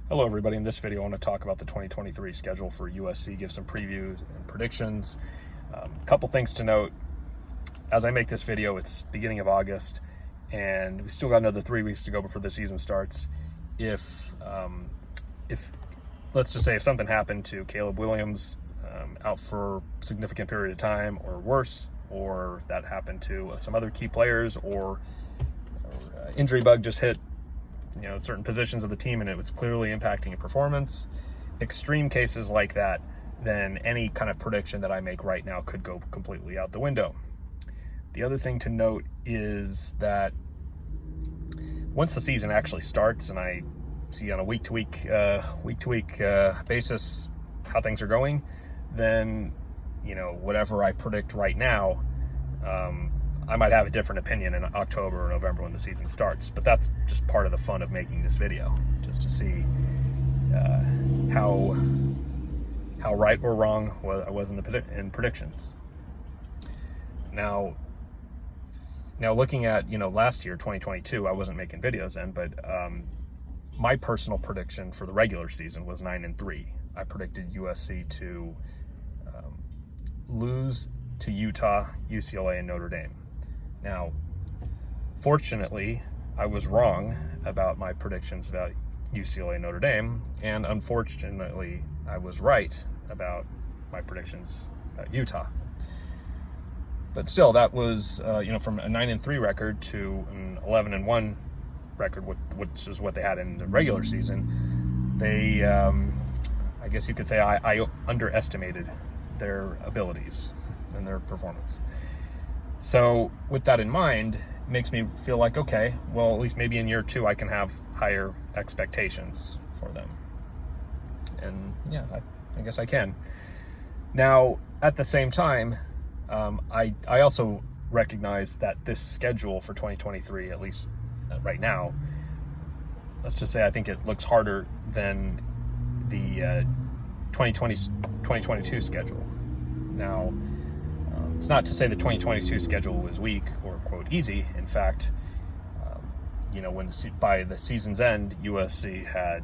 Hello everybody, in this video I want to talk about the 2023 schedule for USC, give some previews and predictions. Couple things to note. As I make this video, it's beginning of August and we still got another 3 weeks to go before the season starts. If let's just say if something happened to Caleb Williams out for a significant period of time or worse, or if that happened to some other key players, or injury bug just hit certain positions of the team and it was clearly impacting a performance, extreme cases like that, then any kind of prediction that I make right now could go completely out the window. The other thing to note is that once the season actually starts and I see on a week to week basis how things are going, then whatever I predict right now, I might have a different opinion in October or November when the season starts, but that's just part of the fun of making this video, just to see how right or wrong I was in predictions. Now looking at last year, 2022, I wasn't making videos then, but my personal prediction for the regular season was 9-3. I predicted USC to lose to Utah, UCLA, and Notre Dame. Now, fortunately, I was wrong about my predictions about UCLA and Notre Dame, and unfortunately, I was right about my predictions about Utah. But still, that was from a 9-3 record to an 11-1 record, which is what they had in the regular season. They, I guess you could say, I underestimated their abilities and their performance. So with that in mind, it makes me feel like, okay, well, at least maybe in year 2 I can have higher expectations for them. And yeah, I guess I can. Now, at the same time, I also recognize that this schedule for 2023, at least right now, let's just say I think it looks harder than the 2022 schedule. Now, it's not to say the 2022 schedule was weak or, quote, easy. In fact, when by the season's end, USC had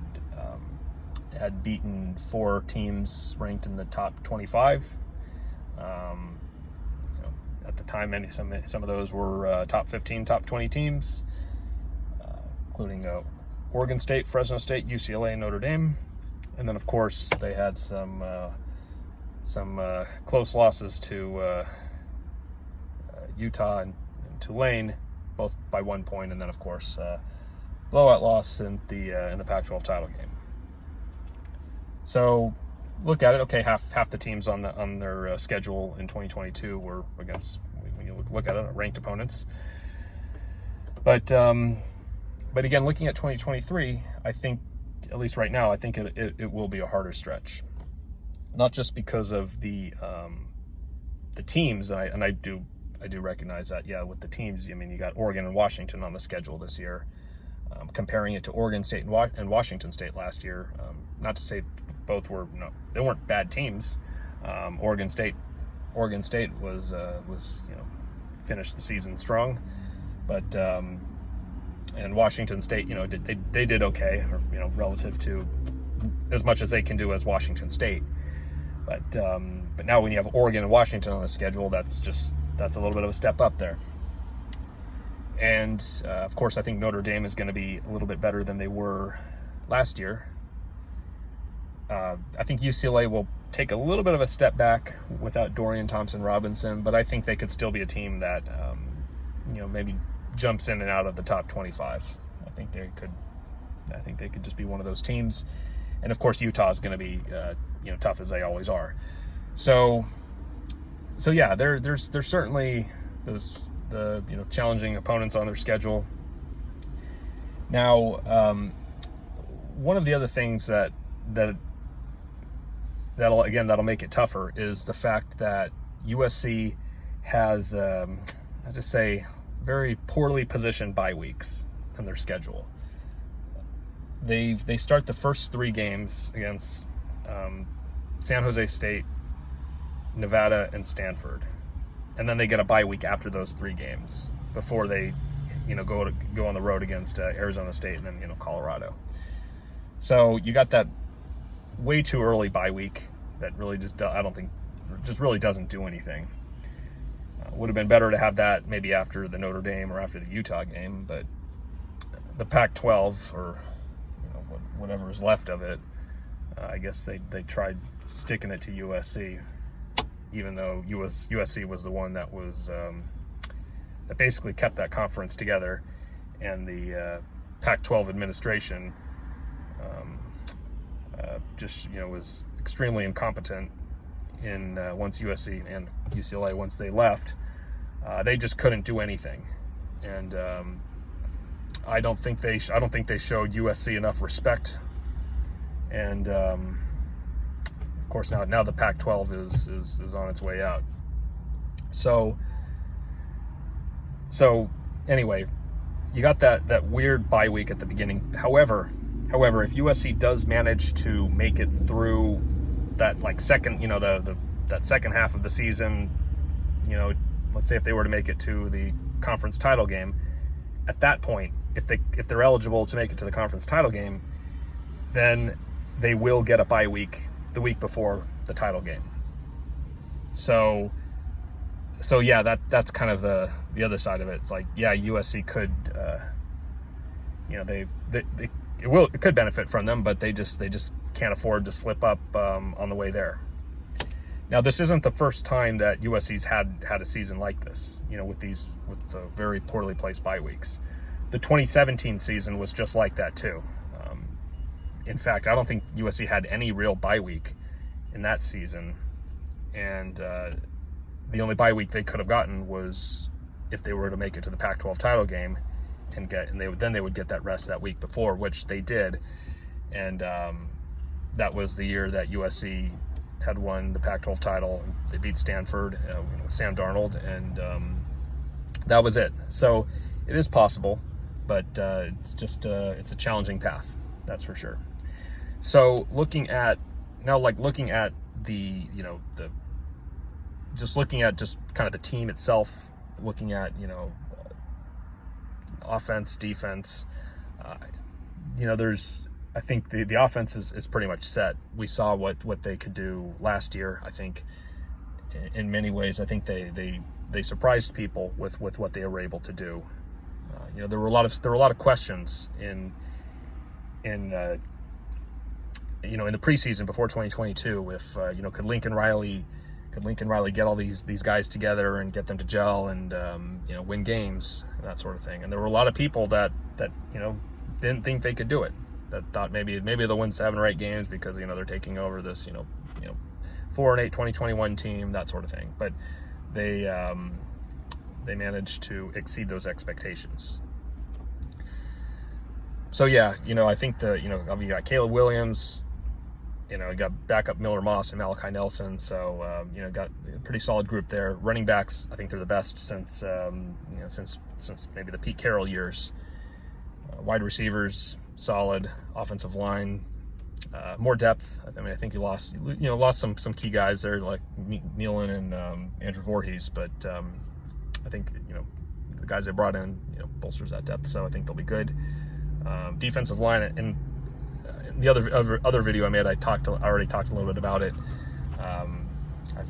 beaten 4 teams ranked in the top 25. At the time, some of those were top 15, top 20 teams, including Oregon State, Fresno State, UCLA, and Notre Dame. And then, of course, they had some close losses to Utah and Tulane, both by 1 point, and then of course blowout loss in the Pac-12 title game. So look at it. Okay, half the teams on their schedule in 2022 were against, when you look at it, ranked opponents. But again, looking at 2023, I think, at least right now, I think it will be a harder stretch. Not just because of the teams, and I do recognize that, yeah, with the teams, I mean, you got Oregon and Washington on the schedule this year. Comparing it to Oregon State and Washington State last year, not to say both were, they weren't bad teams. Oregon State was finished the season strong, but and Washington State, they did okay, or relative to as much as they can do as Washington State. But now when you have Oregon and Washington on the schedule, that's a little bit of a step up there. And of course, I think Notre Dame is going to be a little bit better than they were last year. I think UCLA will take a little bit of a step back without Dorian Thompson-Robinson, but I think they could still be a team that maybe jumps in and out of the top 25. I think they could just be one of those teams. And of course, Utah is going to be tough, as they always are. So yeah, there's certainly the challenging opponents on their schedule. Now, one of the other things that'll make it tougher is the fact that USC has, I just say, very poorly positioned bye weeks in their schedule. They start the first 3 games against San Jose State, Nevada, and Stanford, and then they get a bye week after those 3 games before they go on the road against Arizona State and then Colorado. So you got that way too early bye week that really just, I don't think, just really doesn't do anything. Would have been better to have that maybe after the Notre Dame or after the Utah game, but the Pac-12, or whatever is left of it, I guess they tried sticking it to USC, even though USC was the one that was that basically kept that conference together, and the Pac-12 administration just was extremely incompetent in once USC and UCLA, once they left, they just couldn't do anything, and I don't think they showed USC enough respect, and of course now the Pac-12 is on its way out. So anyway, you got that weird bye week at the beginning. However, if USC does manage to make it through that second, that second half of the season, let's say if they were to make it to the conference title game, at that point, if they're eligible to make it to the conference title game, then they will get a bye week the week before the title game. So yeah, that's kind of the other side of it. It's like, yeah, USC could, it could benefit from them, but they just can't afford to slip up on the way there. Now, this isn't the first time that USC's had a season like this, with the very poorly placed bye weeks. The 2017 season was just like that too. In fact, I don't think USC had any real bye week in that season, and the only bye week they could have gotten was if they were to make it to the Pac-12 title game, and they would get that rest that week before, which they did, and that was the year that USC had won the Pac-12 title. They beat Stanford with Sam Darnold, and that was it. So it is possible, but it's just it's a challenging path, that's for sure. So looking at the looking at just kind of the team itself, looking at offense, defense, I think the offense is pretty much set. We saw what they could do last year. I think in many ways, I think they surprised people with what they were able to do. There were a lot of questions in the preseason before 2022. If could Lincoln Riley get all these guys together and get them to gel and win games, that sort of thing. And there were a lot of people that didn't think they could do it, that thought maybe they'll win 7 or 8 games because they're taking over this 4-8 2021 team, that sort of thing. But they managed to exceed those expectations. So yeah, I think you got Caleb Williams, you got backup Miller Moss and Malachi Nelson, so got a pretty solid group there. Running backs, I think they're the best since maybe the Pete Carroll years. Wide receivers, solid. Offensive line, more depth. I think you lost some key guys there like Nealon and Andrew Voorhees, but I think the guys they brought in bolsters that depth, so I think they'll be good. Defensive line, and the other video I made, I already talked a little bit about it. I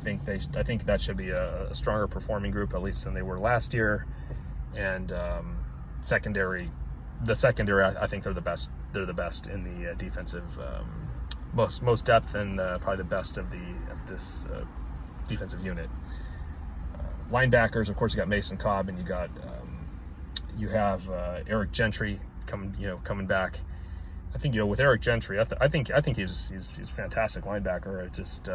think that should be a stronger performing group, at least than they were last year. And secondary, I think they're the best. They're the best in the defensive, most depth, and probably the best of this defensive unit. Linebackers, of course, you got Mason Cobb, and you have Eric Gentry coming back. I think with Eric Gentry, I think he's a fantastic linebacker. It just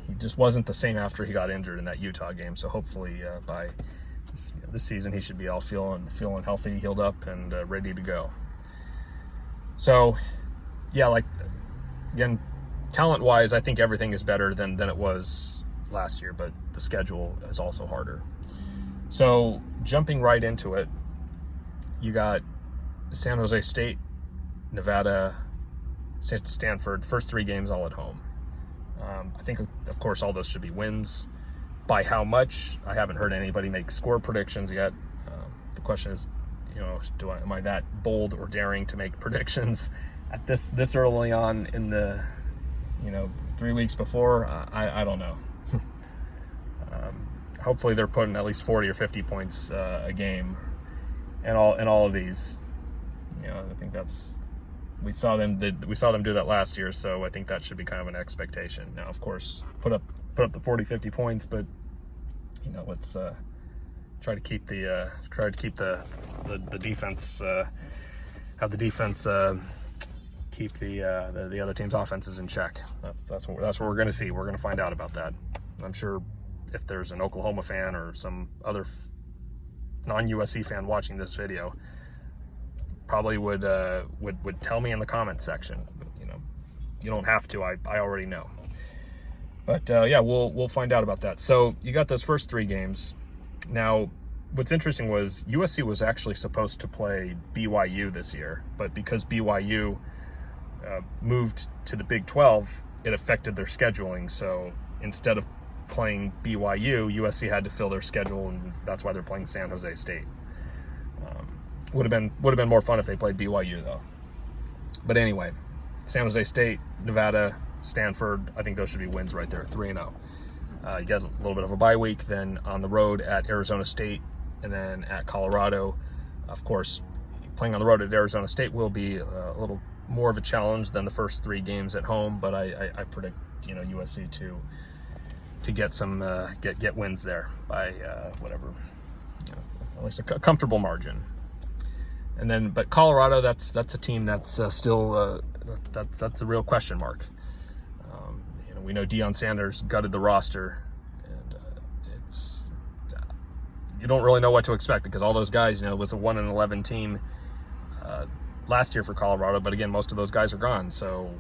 he just wasn't the same after he got injured in that Utah game. So hopefully by this season he should be all feeling healthy, healed up, and ready to go. So yeah, again, talent-wise, I think everything is better than it was last year, but the schedule is also harder. So jumping right into it, you got San Jose State, Nevada, Stanford, first 3 games all at home. I think, of course, all those should be wins. By how much? I haven't heard anybody make score predictions yet. The question is, am I that bold or daring to make predictions at this early on in the 3 weeks before, I don't know. Hopefully they're putting at least 40 or 50 points a game in all of these. I think we saw them do that last year, so I think that should be kind of an expectation. Now, of course, put up the 40, 50 points, but let's try to keep the defense, have the defense keep the other team's offenses in check. That's what we're going to see. We're going to find out about that. I'm sure if there's an Oklahoma fan or some other non-USC fan watching this video, probably would tell me in the comments section. But, you don't have to. I already know. But yeah, we'll find out about that. So you got those first 3 games. Now, what's interesting was USC was actually supposed to play BYU this year, but because BYU moved to the Big 12, it affected their scheduling. So instead of playing BYU, USC had to fill their schedule, and that's why they're playing San Jose State. Would have been more fun if they played BYU though. But anyway, San Jose State, Nevada, Stanford, I think those should be wins right there, 3-0. You get a little bit of a bye week, then on the road at Arizona State, and then at Colorado. Of course, playing on the road at Arizona State will be a little more of a challenge than the first 3 games at home, but I predict USC to get some get wins there by whatever, at least a comfortable margin. And then, but Colorado, that's a team that's still that's a real question mark. We know Deion Sanders gutted the roster, and you don't really know what to expect because all those guys, it was a 1-11 team last year for Colorado, but again, most of those guys are gone, so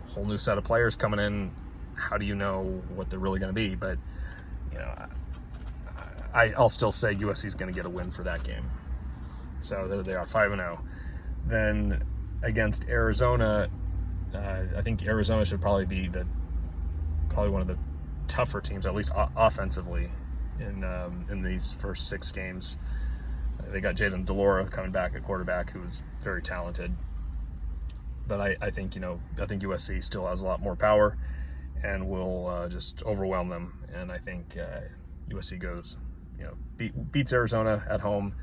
a whole new set of players coming in. How do you know what they're really going to be? But I'll still say USC is going to get a win for that game. So there they are, 5-0. Then against Arizona, I think Arizona should probably be one of the tougher teams, at least offensively, in these first 6 games. They got Jaden Delora coming back at quarterback, who's very talented. But I think USC still has a lot more power and will just overwhelm them. And I think USC goes, beats Arizona at home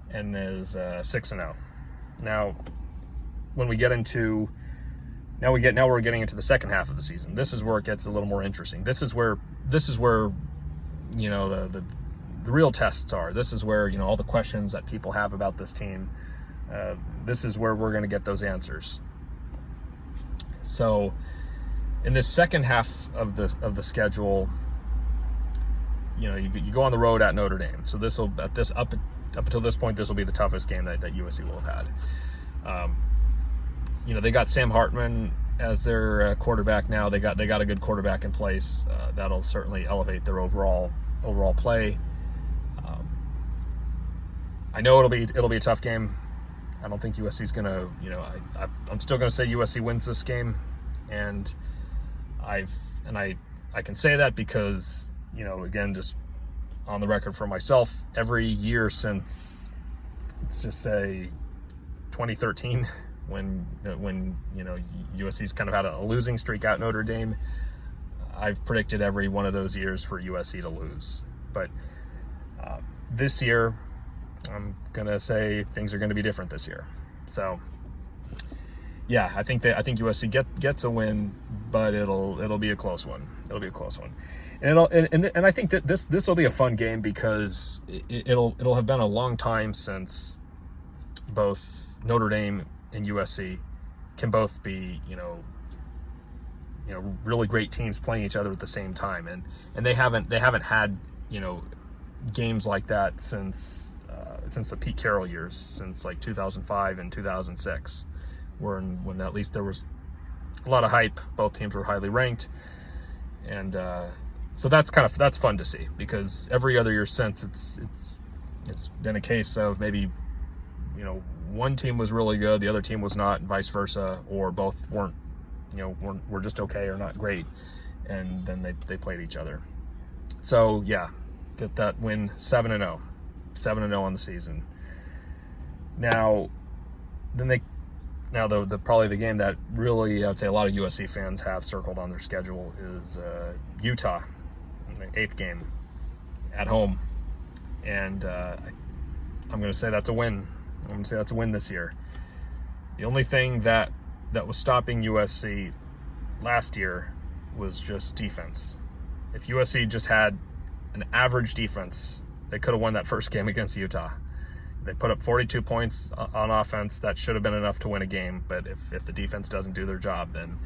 and is 6-0. Now, when we get into now we're getting into the second half of the season. This is where it gets a little more interesting. This is where the real tests are. This is where all the questions that people have about this team. This is where we're going to get those answers. So, in this second half of the schedule, you go on the road at Notre Dame. So up until this point, this will be the toughest game that USC will have had. They got Sam Hartman as their quarterback now. They got a good quarterback in place. That'll certainly elevate their overall play. I know it'll be a tough game. I don't think USC's gonna. I'm still gonna say USC wins this game, and I can say that because again, just on the record for myself, every year since, let's just say 2013, when USC's kind of had a losing streak at Notre Dame, I've predicted every one of those years for USC to lose. But this year, I'm gonna say things are gonna be different this year. So yeah, I think USC gets a win, but it'll be a close one. It'll be a close one. And I think that this will be a fun game because it'll have been a long time since both Notre Dame and USC can both be really great teams playing each other at the same time, and they haven't had games like that since the Pete Carroll years, since like 2005 and 2006, when at least there was a lot of hype. Both teams were highly ranked, and so that's fun to see, because every other year since it's been a case of maybe one team was really good, the other team was not, and vice versa, or both weren't were just okay or not great, and then they played each other. So yeah, get that win, 7-0 on the season. Now then they Now, probably the game that really, I'd say a lot of USC fans have circled on their schedule is Utah, the 8th game at home. And I'm going to say that's a win. I'm going to say that's a win this year. The only thing that was stopping USC last year was just defense. If USC just had an average defense, they could have won that first game against Utah. They put up 42 points on offense. That should have been enough to win a game. But if the defense doesn't do their job, then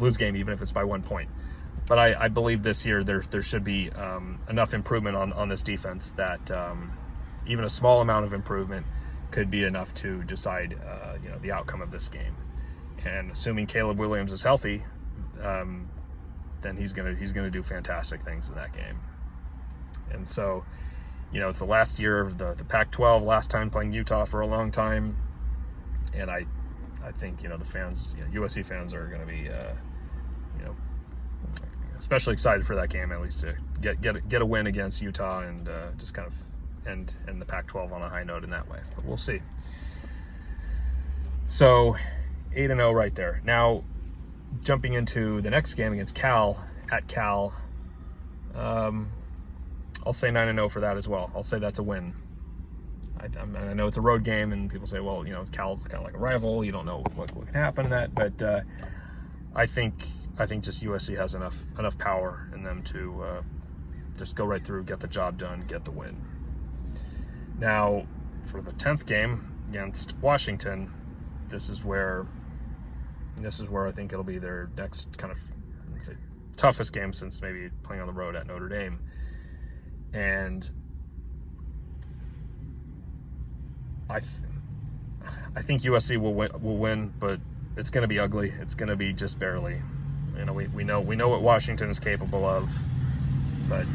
lose game, even if it's by 1 point. But I believe this year there should be enough improvement on this defense that even a small amount of improvement could be enough to decide the outcome of this game. And assuming Caleb Williams is healthy, then he's gonna do fantastic things in that game. And so, it's the last year of the Pac-12, last time playing Utah for a long time, and I think the fans, USC fans, are going to be especially excited for that game, at least to get a win against Utah and just kind of end the Pac-12 on a high note in that way. But we'll see. So 8-0 right there. Now, jumping into the next game against Cal at Cal. I'll say 9-0 for that as well. I'll say that's a win. I know it's a road game, and people say, well, Cal's kind of like a rival. You don't know what can happen in that, but I think just USC has enough power in them to just go right through, get the job done, get the win. Now, for the 10th game against Washington, this is where I think it'll be their next kind of, let's say, toughest game since maybe playing on the road at Notre Dame. And I think USC will win, but it's going to be ugly. It's going to be just barely. We know what Washington is capable of, but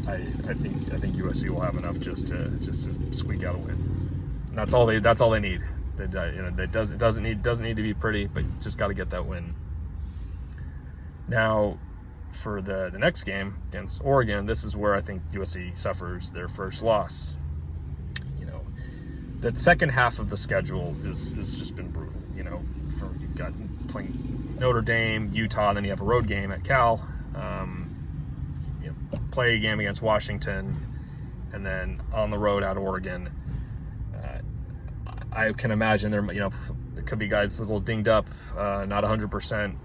I think USC will have enough just to squeak out a win. And that's all they need. It doesn't need to be pretty, but just got to get that win. Now, for the next game against Oregon, this is where I think USC suffers their first loss. The second half of the schedule is just been brutal. You've got playing Notre Dame, Utah, and then you have a road game at Cal. Play a game against Washington, and then on the road at Oregon. I can imagine it could be guys a little dinged up, not 100%.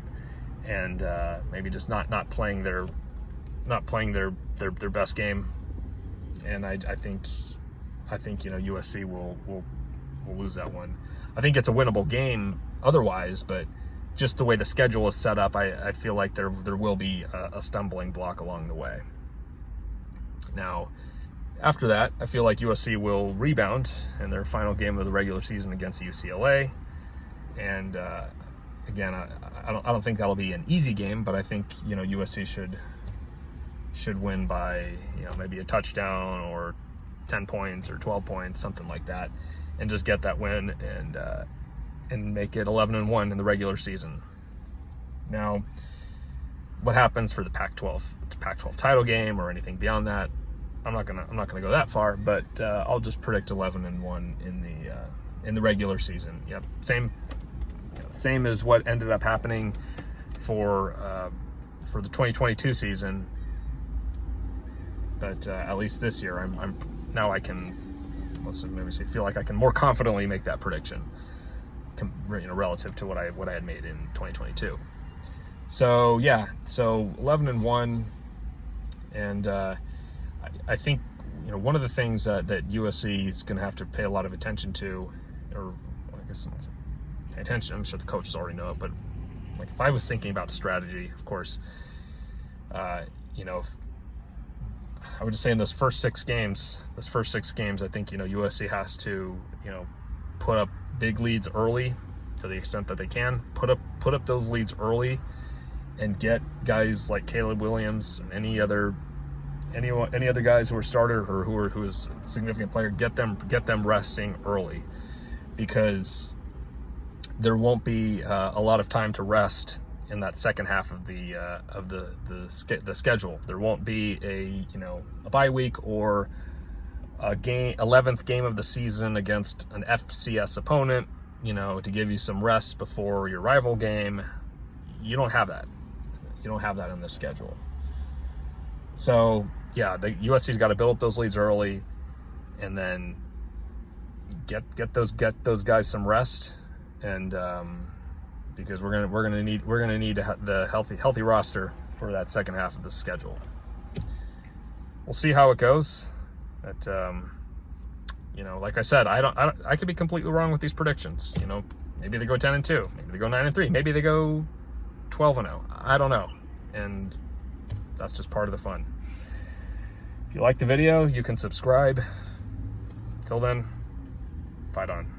And maybe just not playing their best game, and I think USC will lose that one. I think it's a winnable game otherwise, but just the way the schedule is set up, I feel like there will be a stumbling block along the way. Now, after that, I feel like USC will rebound in their final game of the regular season against UCLA, and again, I don't think that'll be an easy game, but I think USC should win by maybe a touchdown or 10 points or 12 points, something like that, and just get that win and make it 11-1 in the regular season. Now, what happens for the Pac-12 title game or anything beyond that? I'm not gonna go that far, but I'll just predict 11-1 in the regular season. Yep, same as what ended up happening for the 2022 season, but at least this year I feel like I can more confidently make that prediction, relative to what I had made in 2022. So 11-1, and I think one of the things that USC is going to have to pay a lot of attention to, or I guess not pay attention, I'm sure the coaches already know it, but like if I was thinking about strategy, of course, I would just say in those first six games, I think USC has to put up big leads early to the extent that they can. Put up those leads early, and get guys like Caleb Williams and any other guys who are starter or who is a significant player. Get them resting early, because there won't be a lot of time to rest in that second half of the schedule. There won't be a bye week or a 11th game of the season against an FCS opponent to give you some rest before your rival game. You don't have that. You don't have that in this schedule. So yeah, the USC's got to build up those leads early, and then get those guys some rest, and because we're gonna need the healthy roster for that second half of the schedule. We'll see how it goes. But like I said, I could be completely wrong with these predictions. Maybe they go 10-2, maybe they go 9-3, maybe they go 12-0. I don't know, and that's just part of the fun. If you like the video, you can subscribe. Till then, fight on.